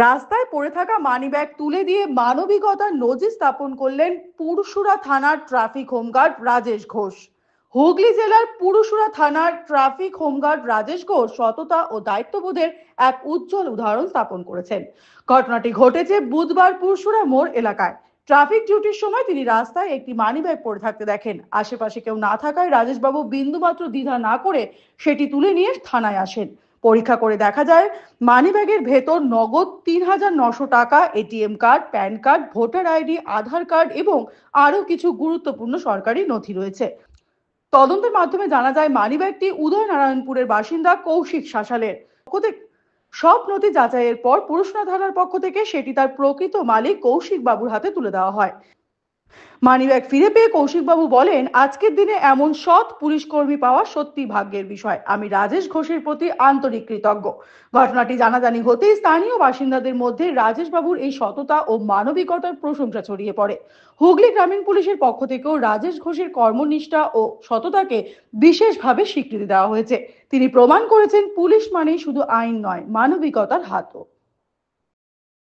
রাস্তায় পড়ে থাকা মানিব্যাগ তুলে দিয়ে মানবিকতার নজির স্থাপন করলেন পুরশুরা থানার ট্রাফিক হোমগার্ড রাজেশ ঘোষ। হুগলি জেলার পুরশুরা থানার ট্রাফিক হোমগার্ড রাজেশ ঘোষ সততা ও দায়িত্ববোধের এক উজ্জ্বল উদাহরণ স্থাপন করেছেন। ঘটনাটি ঘটেছে বুধবার পুরশুরা মোড় এলাকায়। ট্রাফিক ডিউটির সময় তিনি রাস্তায় একটি মানিব্যাগ পড়ে থাকতে দেখেন। আশেপাশে কেউ না থাকায় রাজেশবাবু বিন্দুমাত্র দ্বিধা না করে সেটি তুলে নিয়ে থানায় আসেন। পরীক্ষা করে দেখা যায় মানিব্যাগের ভেতর নগদ ৩,৯০০ টাকা, ATM card, PAN card, voter ID, Aadhaar card এবং আরো কিছু গুরুত্বপূর্ণ সরকারি নথি রয়েছে। তদন্তের মাধ্যমে জানা যায় মানিব্যাগটি উদয়নারায়ণপুরের বাসিন্দা কৌশিক শাসালের। সব নথি যাচাইয়ের পর পুরুষনা থানার পক্ষ থেকে সেটি তার প্রকৃত মালিক কৌশিক বাবুর হাতে তুলে দেওয়া হয়। মানিব্যাগ ফিরে পেয়ে কৌশিকবাবু বলেন, আজকের দিনে এমন সৎ পুলিশ কর্মী পাওয়া সত্যি ভাগ্যের বিষয়। আমি রাজেশ ঘোষের প্রতি আন্তরিক কৃতজ্ঞ। ঘটনাটি জানাজানি হতেই স্থানীয় বাসিন্দাদের মধ্যে রাজেশ বাবুর এই সততা ও মানবিকতার প্রশংসা ছড়িয়ে পড়ে। হুগলি গ্রামীণ পুলিশের পক্ষ থেকেও রাজেশ ঘোষের কর্মনিষ্ঠা ও সততাকে বিশেষভাবে স্বীকৃতি দেওয়া হয়েছে। তিনি প্রমাণ করেছেন পুলিশ মানেই শুধু আইন নয়, মানবিকতার হাতও।